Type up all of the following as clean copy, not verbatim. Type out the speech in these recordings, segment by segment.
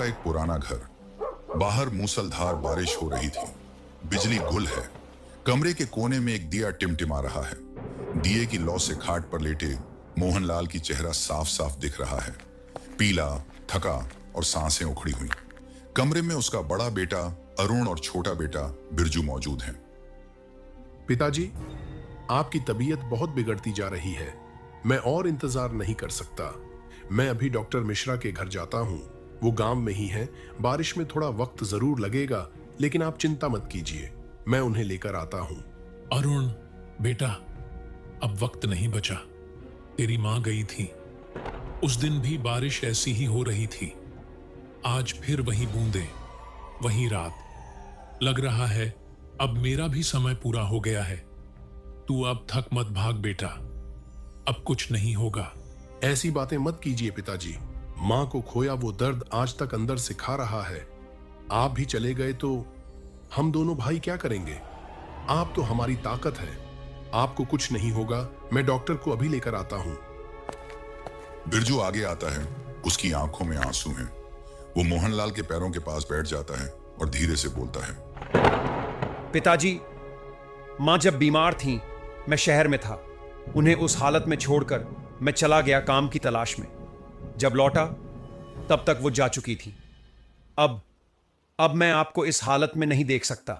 का एक पुराना घर। बाहर मूसलधार बारिश हो रही थी। बिजली गुल है। कमरे के कोने में एक दिया टिमटिमा रहा है। दिए की लौ से खाट पर लेटे मोहनलाल की चेहरा साफ साफ दिख रहा है, पीला, थका और सांसें उखड़ी हुई। कमरे में उसका बड़ा बेटा अरुण और छोटा बेटा बिरजू मौजूद हैं। पिताजी, आपकी तबीयत बहुत बिगड़ती जा रही है। मैं और इंतजार नहीं कर सकता। मैं अभी डॉक्टर मिश्रा के घर जाता हूँ। वो गांव में ही है। बारिश में थोड़ा वक्त जरूर लगेगा, लेकिन आप चिंता मत कीजिए, मैं उन्हें लेकर आता हूँ। अरुण बेटा, अब वक्त नहीं बचा। तेरी मां गई थी। उस दिन भी बारिश ऐसी ही हो रही थी। आज फिर वही बूंदे, वही रात। लग रहा है अब मेरा भी समय पूरा हो गया है। तू अब थक मत भाग बेटा, अब कुछ नहीं होगा। ऐसी बातें मत कीजिए पिताजी। मां को खोया वो दर्द आज तक अंदर से खा रहा है। आप भी चले गए तो हम दोनों भाई क्या करेंगे? आप तो हमारी ताकत है। आपको कुछ नहीं होगा। मैं डॉक्टर को अभी लेकर आता हूं। बिरजू आगे आता है। उसकी आंखों में आंसू हैं। वो मोहनलाल के पैरों के पास बैठ जाता है और धीरे से बोलता है, पिताजी, मां जब बीमार थीं, मैं शहर में था। उन्हें उस हालत में छोड़कर मैं चला गया काम की तलाश में। जब लौटा तब तक वो जा चुकी थी। अब मैं आपको इस हालत में नहीं देख सकता।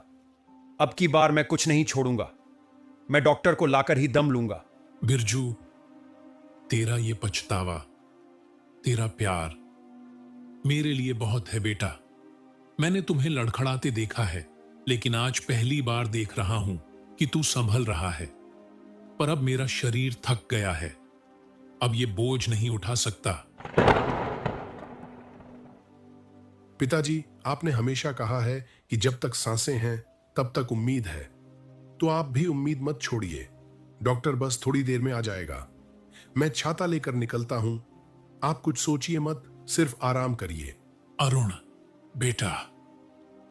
अब की बार मैं कुछ नहीं छोड़ूंगा। मैं डॉक्टर को लाकर ही दम लूंगा। बिरजू, तेरा ये पछतावा, तेरा प्यार मेरे लिए बहुत है बेटा। मैंने तुम्हें लड़खड़ाते देखा है, लेकिन आज पहली बार देख रहा हूं कि तू संभल रहा है। पर अब मेरा शरीर थक गया है। अब ये बोझ नहीं उठा सकता। पिताजी, आपने हमेशा कहा है कि जब तक सांसें हैं तब तक उम्मीद है। तो आप भी उम्मीद मत छोड़िए। डॉक्टर बस थोड़ी देर में आ जाएगा। मैं छाता लेकर निकलता हूं। आप कुछ सोचिए मत, सिर्फ आराम करिए। अरुण बेटा,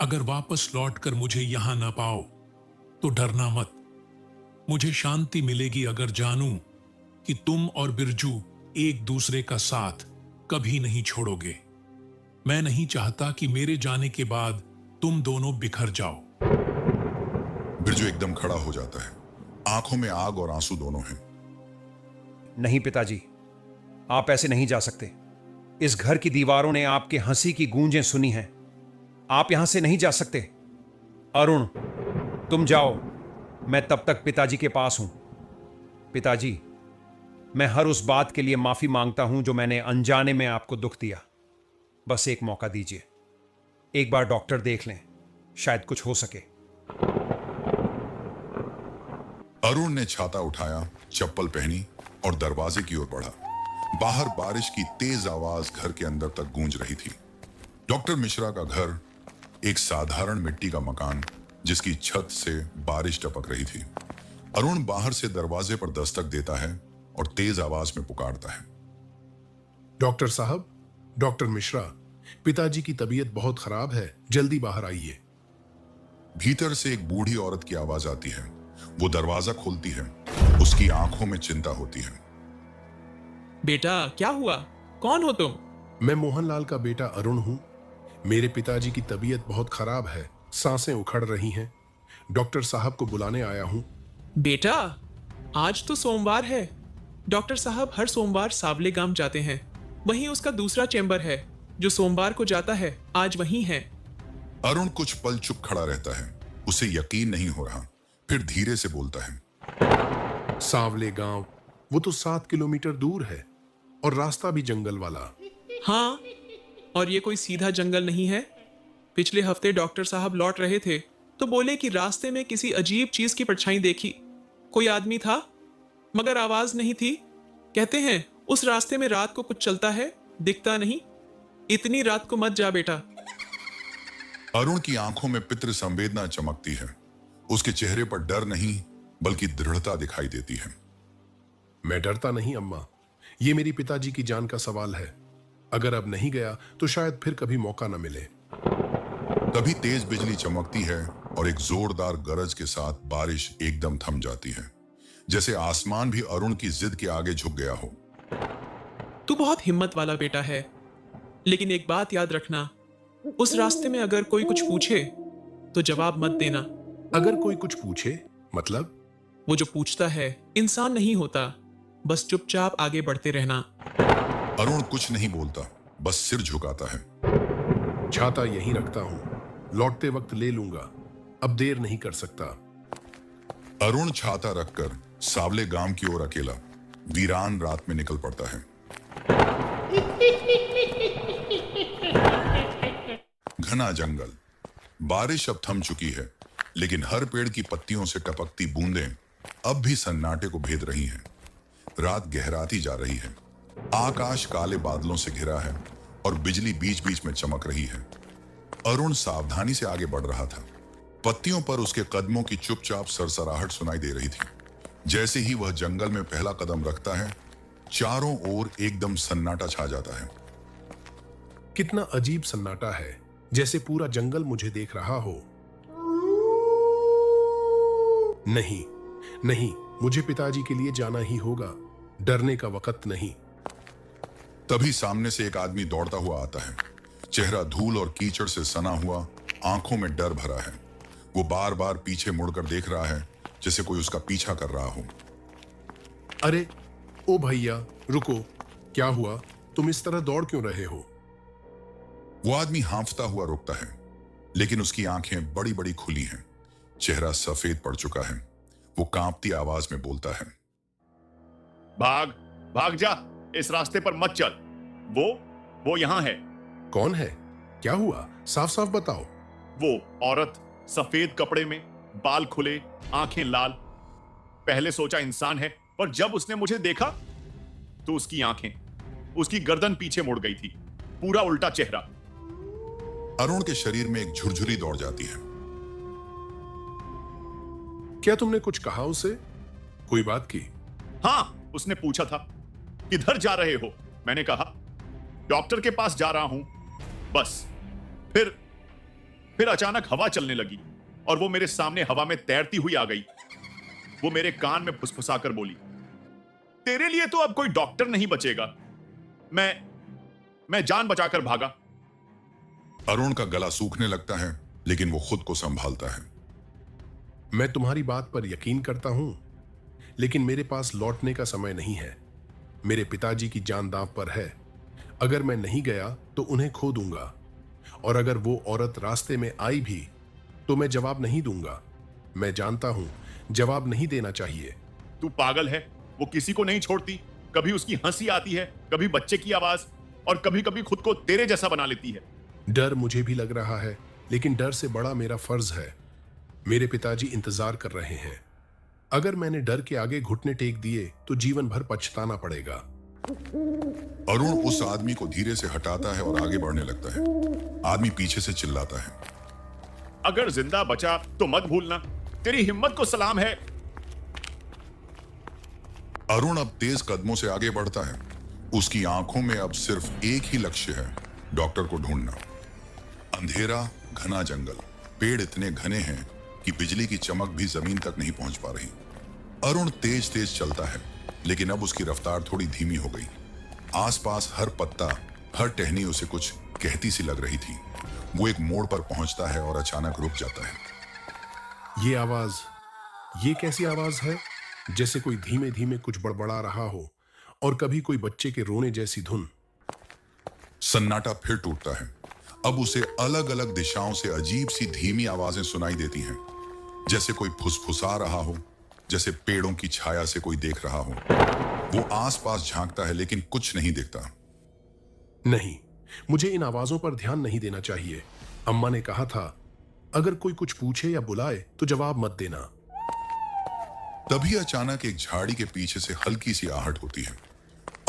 अगर वापस लौटकर मुझे यहां ना पाओ तो डरना मत। मुझे शांति मिलेगी अगर जानूं कि तुम और बिरजू एक दूसरे का साथ कभी नहीं छोड़ोगे। मैं नहीं चाहता कि मेरे जाने के बाद तुम दोनों बिखर जाओ। बिरजू एकदम खड़ा हो जाता है। आंखों में आग और आंसू दोनों हैं। नहीं पिताजी, आप ऐसे नहीं जा सकते। इस घर की दीवारों ने आपके हंसी की गूंजें सुनी हैं। आप यहां से नहीं जा सकते। अरुण, तुम जाओ, मैं तब तक पिताजी के पास हूं। पिताजी, मैं हर उस बात के लिए माफी मांगता हूं जो मैंने अनजाने में आपको दुख दिया। बस एक मौका दीजिए। एक बार डॉक्टर देख लें, शायद कुछ हो सके। अरुण ने छाता उठाया, चप्पल पहनी और दरवाजे की ओर बढ़ा। बाहर बारिश की तेज आवाज घर के अंदर तक गूंज रही थी। डॉक्टर मिश्रा का घर एक साधारण मिट्टी का मकान, जिसकी छत से बारिश टपक रही थी। अरुण बाहर से दरवाजे पर दस्तक देता है और तेज आवाज में पुकारता है, डॉक्टर साहब, डॉक्टर मिश्रा, पिताजी की तबीयत बहुत खराब है, जल्दी बाहर आइए। भीतर से एक बूढ़ी औरत की आवाज आती है। वो दरवाजा खोलती है। उसकी आंखों में चिंता होती है। बेटा, क्या हुआ? कौन हो तुम? मैं मोहनलाल का बेटा अरुण हूं। मेरे पिताजी की तबीयत बहुत खराब है, सांसें उखड़ रही हैं। डॉक्टर साहब को बुलाने आया हूं। बेटा, आज तो सोमवार है। डॉक्टर साहब हर सोमवार सावले गांव जाते हैं। वहीं उसका दूसरा चैम्बर है जो सोमवार को जाता है। आज वहीं है। अरुण कुछ पल चुप खड़ा रहता है। उसे यकीन नहीं हो रहा। फिर धीरे से बोलता है, सावले गांव, वो तो 7 किलोमीटर दूर है और रास्ता भी जंगल वाला। हाँ, और ये कोई सीधा जंगल नहीं है। पिछले हफ्ते डॉक्टर साहब लौट रहे थे तो बोले कि रास्ते में किसी अजीब चीज की परछाई देखी। कोई आदमी था मगर आवाज नहीं थी। कहते हैं उस रास्ते में रात को कुछ चलता है, दिखता नहीं। इतनी रात को मत जा बेटा। अरुण की आंखों में पितृ संवेदना चमकती है। उसके चेहरे पर डर नहीं बल्कि दृढ़ता दिखाई देती है। मैं डरता नहीं अम्मा, ये मेरी पिताजी की जान का सवाल है। अगर अब नहीं गया तो शायद फिर कभी मौका न मिले। तभी तेज बिजली चमकती है और एक जोरदार गरज के साथ बारिश एकदम थम जाती है, जैसे आसमान भी अरुण की जिद के आगे झुक गया हो। तू बहुत हिम्मत वाला बेटा है, लेकिन एक बात याद रखना, उस रास्ते में अगर कोई कुछ पूछे तो जवाब मत देना। अगर कोई कुछ पूछे मतलब? वो जो पूछता है इंसान नहीं होता, बस चुपचाप आगे बढ़ते रहना। अरुण कुछ नहीं बोलता, बस सिर झुकाता है। छाता यहीं रखता हूं, लौटते वक्त ले लूंगा, अब देर नहीं कर सकता। अरुण छाता रखकर सावले गांव की ओर अकेला वीरान रात में निकल पड़ता है। घना जंगल, बारिश अब थम चुकी है, लेकिन हर पेड़ की पत्तियों से टपकती बूंदें अब भी सन्नाटे को भेद रही हैं। रात गहराती जा रही है, आकाश काले बादलों से घिरा है और बिजली बीच बीच में चमक रही है। अरुण सावधानी से आगे बढ़ रहा था। पत्तियों पर उसके कदमों की चुपचाप सरसराहट सुनाई दे रही थी। जैसे ही वह जंगल में पहला कदम रखता है, चारों ओर एकदम सन्नाटा छा जाता है। कितना अजीब सन्नाटा है, जैसे पूरा जंगल मुझे देख रहा हो। नहीं नहीं, मुझे पिताजी के लिए जाना ही होगा, डरने का वक्त नहीं। तभी सामने से एक आदमी दौड़ता हुआ आता है। चेहरा धूल और कीचड़ से सना हुआ, आंखों में डर भरा है। वो बार बार पीछे मुड़कर देख रहा है, जैसे कोई उसका पीछा कर रहा हो। अरे ओ भैया रुको, क्या हुआ? तुम इस तरह दौड़ क्यों रहे हो? वो आदमी हांफता हुआ रुकता है, लेकिन उसकी आंखें बड़ी बड़ी खुली हैं। चेहरा सफेद पड़ चुका है। वो कांपती आवाज में बोलता है, भाग भाग जा, इस रास्ते पर मत चल। वो यहां है। कौन है? क्या हुआ? साफ साफ बताओ। वो औरत सफेद कपड़े में, बाल खुले, आंखें लाल। पहले सोचा इंसान है, पर जब उसने मुझे देखा तो उसकी आंखें, उसकी गर्दन पीछे मुड़ गई थी, पूरा उल्टा चेहरा। अरुण के शरीर में एक झुरझुरी दौड़ जाती है। क्या तुमने कुछ कहा उसे? कोई बात की? हाँ, उसने पूछा था किधर जा रहे हो। मैंने कहा डॉक्टर के पास जा रहा हूं, बस। फिर अचानक हवा चलने लगी और वो मेरे सामने हवा में तैरती हुई आ गई। वो मेरे कान में फुसफुसाकर बोली, तेरे लिए तो अब कोई डॉक्टर नहीं बचेगा। मैं जान बचाकर भागा। अरुण का गला सूखने लगता है, लेकिन वो खुद को संभालता है। मैं तुम्हारी बात पर यकीन करता हूं, लेकिन मेरे पास लौटने का समय नहीं है। मेरे पिताजी की जान दांव पर है। अगर मैं नहीं गया तो उन्हें खो दूंगा, और अगर वो औरत रास्ते में आई भी तो मैं जवाब नहीं दूंगा। मैं जानता हूं जवाब नहीं देना चाहिए। तू पागल है, वो किसी को नहीं छोड़ती। कभी उसकी हंसी आती है, कभी बच्चे की आवाज, और कभी कभी खुद को तेरे जैसा बना लेती है। डर मुझे भी लग रहा है, लेकिन डर से बड़ा मेरा फर्ज है। मेरे पिताजी इंतजार कर रहे हैं। अगर मैंने डर के आगे घुटने टेक दिए तो जीवन भर पछताना पड़ेगा। अरुण उस आदमी को धीरे से हटाता है और आगे बढ़ने लगता है। आदमी पीछे से चिल्लाता है, अगर जिंदा बचा तो मत भूलना, तेरी हिम्मत को सलाम है। अरुण अब तेज कदमों से आगे बढ़ता है। उसकी आंखों में अब सिर्फ एक ही लक्ष्य है, डॉक्टर को ढूंढना। अंधेरा, घना जंगल, पेड़ इतने घने हैं कि बिजली की चमक भी जमीन तक नहीं पहुंच पा रही। अरुण तेज तेज चलता है, लेकिन अब उसकी रफ्तार थोड़ी धीमी हो गई। आसपास हर पत्ता, हर टहनी उसे कुछ कहती सी लग रही थी। वो एक मोड़ पर पहुंचता है और अचानक रुक जाता है। ये आवाज, ये कैसी आवाज है? जैसे कोई धीमे धीमे कुछ बड़बड़ा रहा हो, और कभी कोई बच्चे के रोने जैसी धुन। सन्नाटा फिर टूटता है। अब उसे अलग अलग दिशाओं से अजीब सी धीमी आवाजें सुनाई देती हैं, जैसे कोई फुसफुसा रहा हो, जैसे पेड़ों की छाया से कोई देख रहा हो। वो आसपास झांकता है, लेकिन कुछ नहीं दिखता। नहीं, मुझे इन आवाजों पर ध्यान नहीं देना चाहिए। अम्मा ने कहा था, अगर कोई कुछ पूछे या बुलाए तो जवाब मत देना। तभी अचानक एक झाड़ी के पीछे से हल्की सी आहट होती है।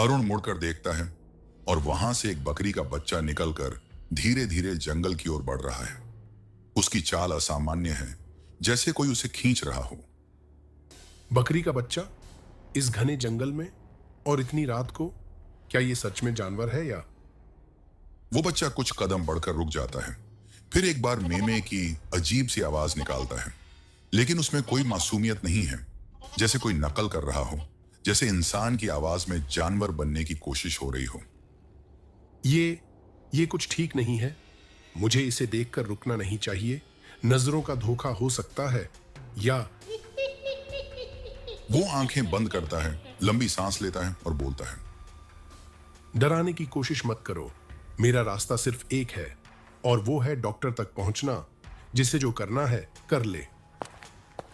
अरुण मुड़कर देखता है और वहां से एक बकरी का बच्चा निकलकर धीरे धीरे जंगल की ओर बढ़ रहा है। उसकी चाल असामान्य है, जैसे कोई उसे खींच रहा हो। बकरी का बच्चा इस घने जंगल में और इतनी रात को? क्या ये सच में जानवर है या? वो बच्चा कुछ कदम बढ़कर रुक जाता है, फिर एक बार मेमे की अजीब सी आवाज निकालता है, लेकिन उसमें कोई मासूमियत नहीं है, जैसे कोई नकल कर रहा हो, जैसे इंसान की आवाज में जानवर बनने की कोशिश हो रही हो। ये कुछ ठीक नहीं है। मुझे इसे देखकर रुकना नहीं चाहिए। नजरों का धोखा हो सकता है, या वो आंखें बंद करता है, लंबी सांस लेता है और बोलता है, डराने की कोशिश मत करो। मेरा रास्ता सिर्फ एक है, और वो है डॉक्टर तक पहुंचना। जिसे जो करना है कर ले।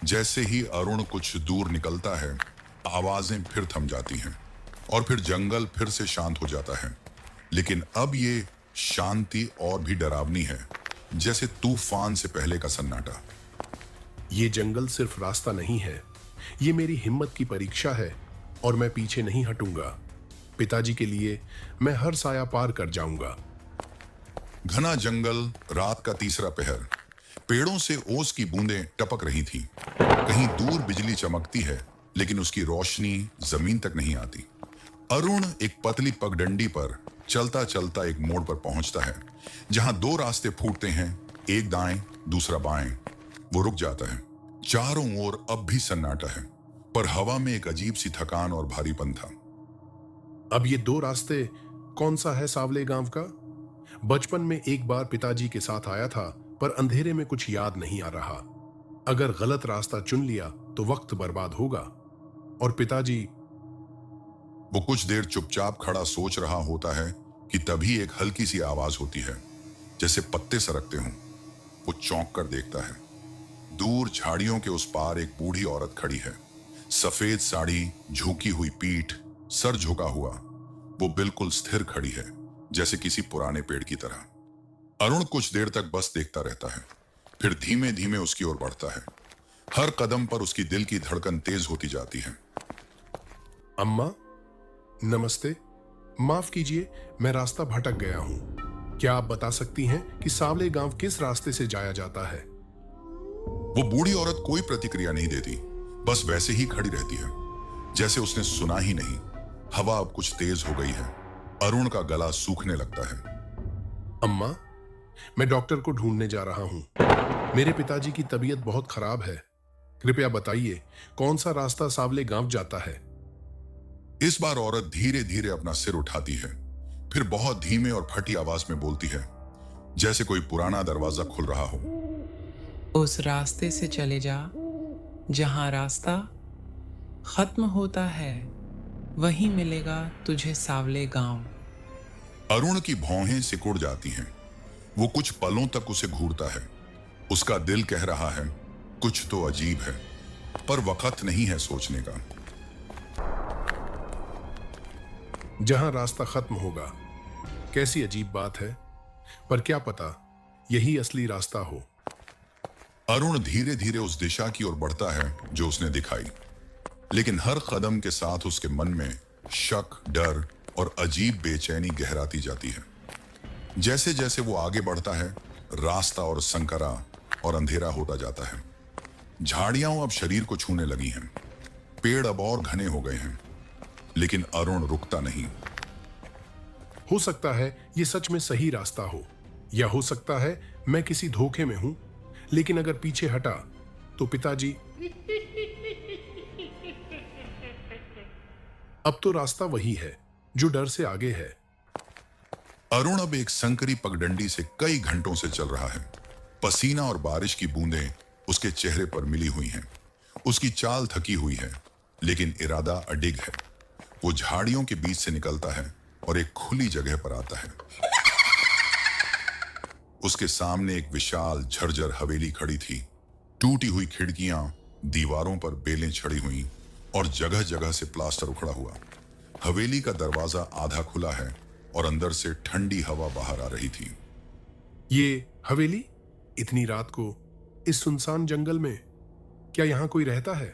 जैसे ही अरुण कुछ दूर निकलता है, आवाजें फिर थम जाती हैं और फिर जंगल फिर से शांत हो जाता है। लेकिन अब ये शांति और भी डरावनी है, जैसे तूफान से पहले का सन्नाटा। ये जंगल सिर्फ रास्ता नहीं है, ये मेरी हिम्मत की परीक्षा है, और मैं पीछे नहीं हटूंगा। पिताजी के लिए मैं हर साया पार कर जाऊंगा। घना जंगल, रात का तीसरा पहर। पेड़ों से ओस की बूंदें टपक रही थीं। कहीं दूर बिजली चमकती है, लेकिन उसकी रोशनी जमीन तक नहीं आती। अरुण एक पतली पगडंडी पर चलता चलता एक मोड़ पर पहुंचता है, जहां दो रास्ते फूटते हैं, एक दाएं दूसरा बाएं। वो रुक जाता है। चारों ओर अब भी सन्नाटा है, पर हवा में एक अजीब सी थकान और भारीपन था। अब ये दो रास्ते कौन सा है सावले गांव का? बचपन में एक बार पिताजी के साथ आया था, पर अंधेरे में कुछ याद नहीं आ रहा। अगर गलत रास्ता चुन लिया तो वक्त बर्बाद होगा। और पिताजी, वो कुछ देर चुपचाप खड़ा सोच रहा होता है कि तभी एक हल्की सी आवाज होती है, जैसे पत्ते सरकते हों। वो चौंक कर देखता है। दूर झाड़ियों के उस पार एक बूढ़ी औरत खड़ी है। सफेद साड़ी, झुकी हुई पीठ, सर झुका हुआ। वो बिल्कुल स्थिर खड़ी है, जैसे किसी पुराने पेड़ की तरह। अरुण कुछ देर तक बस देखता रहता है, फिर धीमे धीमे उसकी ओर बढ़ता है। हर कदम पर उसकी दिल की धड़कन तेज होती जाती है। अम्मा, नमस्ते। माफ कीजिए, मैं रास्ता भटक गया हूं। क्या आप बता सकती हैं कि सावले गांव किस रास्ते से जाया जाता है? वो बूढ़ी औरत कोई प्रतिक्रिया नहीं देती, बस वैसे ही खड़ी रहती है, जैसे उसने सुना ही नहीं। हवा अब कुछ तेज हो गई है। अरुण का गला सूखने लगता है। अम्मा, मैं डॉक्टर को ढूंढने जा रहा हूं। मेरे पिताजी की तबीयत बहुत खराब है। कृपया बताइए, कौन सा रास्ता सावले गांव जाता है? इस बार औरत धीरे धीरे अपना सिर उठाती है, फिर बहुत धीमे और फटी आवाज में बोलती है, जैसे कोई पुराना दरवाजा खुल रहा हो। उस रास्ते से चले जा जहां रास्ता खत्म होता है, वहीं मिलेगा तुझे सावले गांव। अरुण की भौहें सिकुड़ जाती हैं। वो कुछ पलों तक उसे घूरता है। उसका दिल कह रहा है, कुछ तो अजीब है, पर वक्त नहीं है सोचने का। जहां रास्ता खत्म होगा। कैसी अजीब बात है, पर क्या पता यही असली रास्ता हो। अरुण धीरे धीरे उस दिशा की ओर बढ़ता है जो उसने दिखाई, लेकिन हर कदम के साथ उसके मन में शक, डर और अजीब बेचैनी गहराती जाती है। जैसे जैसे वो आगे बढ़ता है, रास्ता और संकरा और अंधेरा होता जाता है। झाड़ियां अब शरीर को छूने लगी हैं, पेड़ अब और घने हो गए हैं, लेकिन अरुण रुकता नहीं। हो सकता है ये सच में सही रास्ता हो, या हो सकता है मैं किसी धोखे में हूं। लेकिन अगर पीछे हटा तो पिताजी। अब तो रास्ता वही है जो डर से आगे है। अरुण अब एक संकरी पगडंडी से कई घंटों से चल रहा है। पसीना और बारिश की बूंदें उसके चेहरे पर मिली हुई हैं। उसकी चाल थकी हुई है, लेकिन इरादा अडिग है। वो झाड़ियों के बीच से निकलता है और एक खुली जगह पर आता है। उसके सामने एक विशाल झरझर हवेली खड़ी थी। टूटी हुई खिड़कियां, दीवारों पर बेलें छड़ी हुई और जगह जगह से प्लास्टर उखड़ा हुआ। हवेली का दरवाजा आधा खुला है और अंदर से ठंडी हवा बाहर आ रही थी। ये हवेली इतनी रात को इस सुनसान जंगल में, क्या यहां कोई रहता है?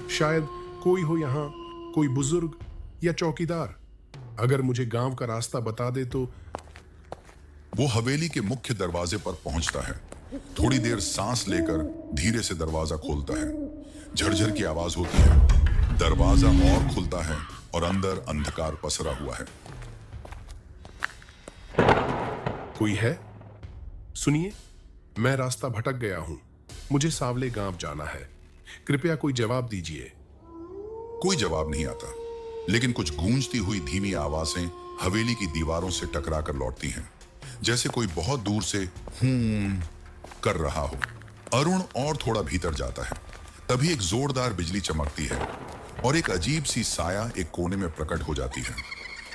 शायद कोई हो यहां, कोई बुजुर्ग या चौकीदार। अगर मुझे गांव का रास्ता बता दे तो। वो हवेली के मुख्य दरवाजे पर पहुंचता है। थोड़ी देर सांस लेकर धीरे से दरवाजा खोलता है। झरझर की आवाज होती है। दरवाजा और खुलता है और अंदर अंधकार पसरा हुआ है। कोई है? सुनिए, मैं रास्ता भटक गया हूं। मुझे सावले गांव जाना है। कृपया कोई जवाब दीजिए। कोई जवाब नहीं आता, लेकिन कुछ गूंजती हुई धीमी आवाजें हवेली की दीवारों से टकराकर लौटती हैं, जैसे कोई बहुत दूर से कर रहा हो। अरुण और थोड़ा भीतर जाता है, तभी एक जोरदार बिजली चमकती है और एक अजीब सी साया एक कोने में प्रकट हो जाती है।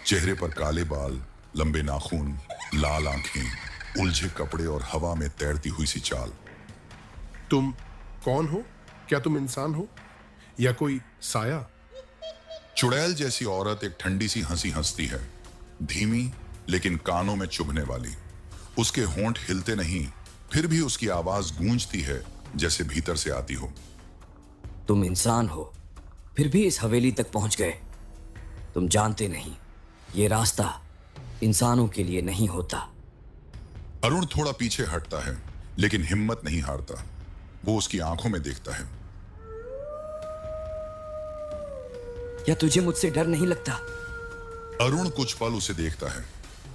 चेहरे पर काले बाल, लंबे नाखून, लाल आंखें, उलझे कपड़े और हवा में तैरती हुई सी चाल। तुम कौन हो? क्या तुम इंसान हो या कोई साया? चुड़ैल जैसी औरत एक ठंडी सी हंसी हंसती है, धीमी लेकिन कानों में चुभने वाली। उसके होंठ हिलते नहीं, फिर भी उसकी आवाज गूंजती है जैसे भीतर से आती हो। तुम इंसान हो, फिर भी इस हवेली तक पहुंच गए। तुम जानते नहीं, ये रास्ता इंसानों के लिए नहीं होता। अरुण थोड़ा पीछे हटता है, लेकिन हिम्मत नहीं हारता। वो उसकी आंखों में देखता है। क्या तुझे मुझसे डर नहीं लगता? अरुण कुछ पल उसे देखता है,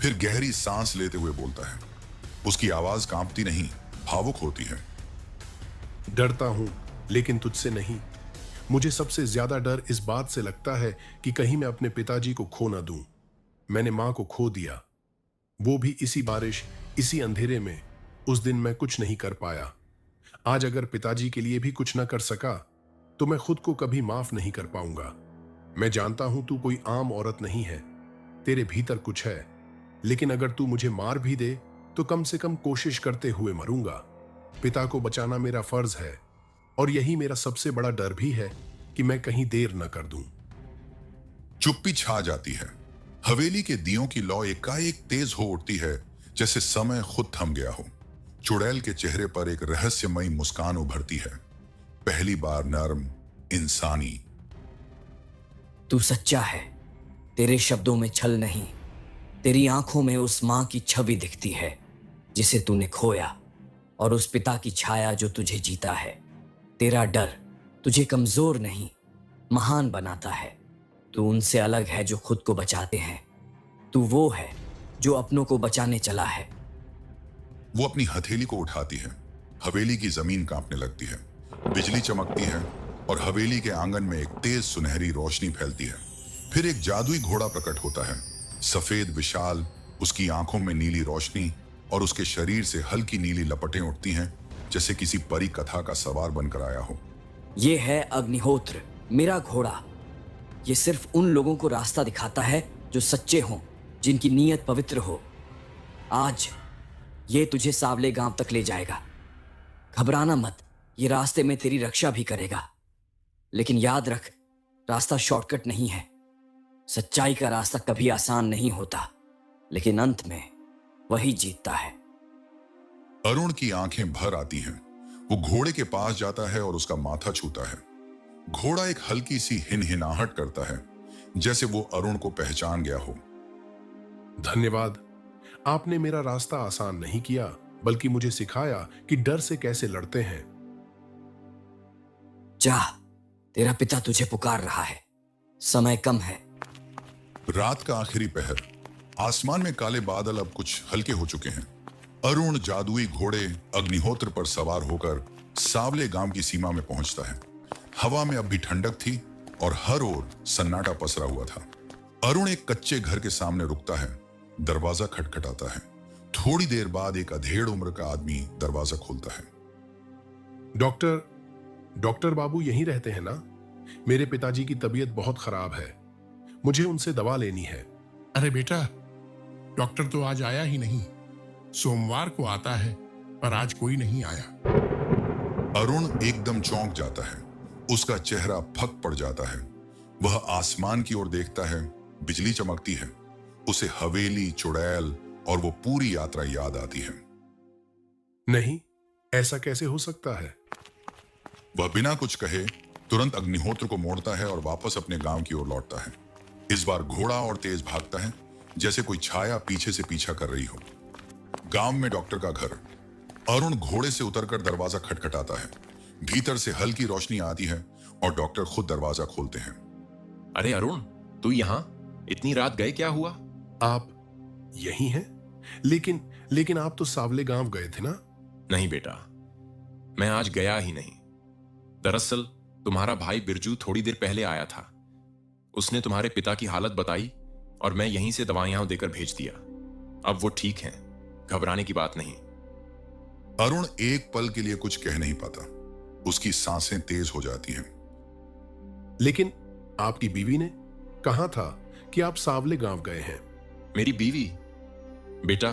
फिर गहरी सांस लेते हुए बोलता है। उसकी आवाज कांपती नहीं, भावुक होती है। डरता हूं, लेकिन तुझसे नहीं। मुझे सबसे ज्यादा डर इस बात से लगता है कि कहीं मैं अपने पिताजी को खो ना दूं। मैंने मां को खो दिया, वो भी इसी बारिश, इसी अंधेरे में। उस दिन मैं कुछ नहीं कर पाया। आज अगर पिताजी के लिए भी कुछ ना कर सका, तो मैं खुद को कभी माफ नहीं कर पाऊंगा। मैं जानता हूं तू कोई आम औरत नहीं है, तेरे भीतर कुछ है। लेकिन अगर तू मुझे मार भी दे, तो कम से कम कोशिश करते हुए मरूंगा। पिता को बचाना मेरा फर्ज है, और यही मेरा सबसे बड़ा डर भी है कि मैं कहीं देर न कर दूं। चुप्पी छा जाती है। हवेली के दियों की लौ एकाएक तेज हो उठती है, जैसे समय खुद थम गया हो। चुड़ैल के चेहरे पर एक रहस्यमयी मुस्कान उभरती है, पहली बार नर्म, इंसानी। तू सच्चा है, तेरे शब्दों में छल नहीं। तेरी आंखों में उस मां की छवि दिखती है जिसे तूने खोया, और उस पिता की छाया जो तुझे जीता है। तेरा डर तुझे कमजोर नहीं, महान बनाता है। तू उनसे अलग है जो खुद को बचाते हैं। तू वो है जो अपनों को बचाने चला है। वो अपनी हथेली को उठाती है, हवेली की जमीन कांपने लगती है। बिजली चमकती है और हवेली के आंगन में एक तेज सुनहरी रोशनी फैलती है। फिर एक जादुई घोड़ा प्रकट होता है, सफेद, विशाल, उसकी आंखों में नीली रोशनी और उसके शरीर से हल्की नीली लपटें उठती हैं, जैसे किसी परी कथा का सवार बनकर आया हो। ये है अग्निहोत्र, मेरा घोड़ा। ये सिर्फ उन लोगों को रास्ता दिखाता है जो सच्चे हों, जिनकी नीयत पवित्र हो। आज ये तुझे सावले गांव तक ले जाएगा। घबराना मत, ये रास्ते में तेरी रक्षा भी करेगा। लेकिन याद रख, रास्ता शॉर्टकट नहीं है। सच्चाई का रास्ता कभी आसान नहीं होता, लेकिन अंत में वही जीतता है। अरुण की आंखें भर आती हैं। वो घोड़े के पास जाता है और उसका माथा छूता है। घोड़ा एक हल्की सी हिनहिनाहट करता है, जैसे वो अरुण को पहचान गया हो। धन्यवाद। आपने मेरा रास्ता आसान नहीं किया, बल्कि मुझे सिखाया कि डर से कैसे लड़ते हैं। जा, तेरा पिता तुझे पुकार रहा है। समय कम है। रात का आखिरी पहर, आसमान में काले बादल अब कुछ हल्के हो चुके हैं। अरुण जादुई घोड़े अग्निहोत्र पर सवार होकर सावले गांव की सीमा में पहुंचता है। हवा में अब भी ठंडक थी और हर ओर सन्नाटा पसरा हुआ था। अरुण एक कच्चे घर के सामने रुकता है। दरवाजा खटखटाता है। थोड़ी देर बाद एक अधेड़ उम्र का आदमी दरवाजा खोलता है। डॉक्टर बाबू यहीं रहते हैं ना? मेरे पिताजी की तबीयत बहुत खराब है, मुझे उनसे दवा लेनी है। अरे बेटा, डॉक्टर तो आज आया ही नहीं। सोमवार को आता है, पर आज कोई नहीं आया। अरुण एकदम चौंक जाता है। उसका चेहरा फक पड़ जाता है। वह आसमान की ओर देखता है। बिजली चमकती है। उसे हवेली, चुड़ैल और वो पूरी यात्रा याद आती है। नहीं, ऐसा कैसे हो सकता है? वह बिना कुछ कहे तुरंत अग्निहोत्र को मोड़ता है और वापस अपने गांव की ओर लौटता है। इस बार घोड़ा और तेज भागता है, जैसे कोई छाया पीछे से पीछा कर रही हो। गांव में डॉक्टर का घर। अरुण घोड़े से उतरकर दरवाजा खटखटाता है। भीतर से हल्की रोशनी आती है और डॉक्टर खुद दरवाजा खोलते हैं। अरे अरुण, तू यहाँ? इतनी रात गए, क्या हुआ? आप यही हैं? लेकिन आप तो सावले गांव गए थे ना? नहीं बेटा, मैं आज गया ही नहीं। दरअसल तुम्हारा भाई बिरजू थोड़ी देर पहले आया था। उसने तुम्हारे पिता की हालत बताई और मैं यहीं से दवाइयां देकर भेज दिया। अब वो ठीक हैं, घबराने की बात नहीं। अरुण एक पल के लिए कुछ कह नहीं पाता। उसकी सांसें तेज हो जाती हैं। लेकिन आपकी बीवी ने कहा था कि आप सावले गांव गए हैं। मेरी बीवी? बेटा,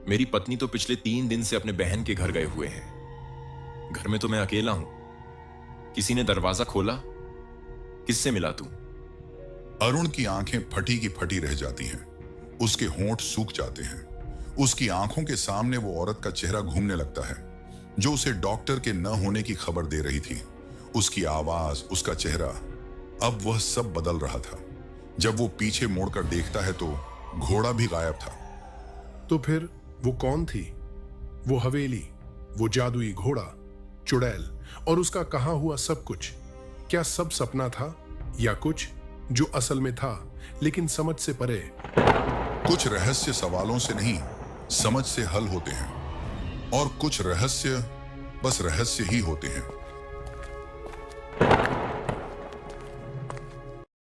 मेरी पत्नी तो पिछले 3 दिन से अपने बहन के घर गए हुए हैं। घर में तो मैं अकेला हूं। किसी ने दरवाजा खोला? किससे मिला तू? अरुण की आंखें फटी की फटी रह जाती हैं। उसके होंठ सूख जाते हैं। उसकी आंखों के सामने वो औरत का चेहरा घूमने लगता है जो उसे डॉक्टर के न होने की खबर दे रही थी। उसकी आवाज, उसका चेहरा, अब वह सब बदल रहा था। जब वो पीछे मुड़कर देखता है तो घोड़ा भी गायब था। तो फिर वो कौन थी? वो हवेली, वो जादुई घोड़ा, चुड़ैल और उसका कहा हुआ सब कुछ, क्या सब सपना था या कुछ जो असल में था लेकिन समझ से परे? कुछ रहस्य सवालों से नहीं, समझ से हल होते हैं, और कुछ रहस्य बस रहस्य ही होते हैं।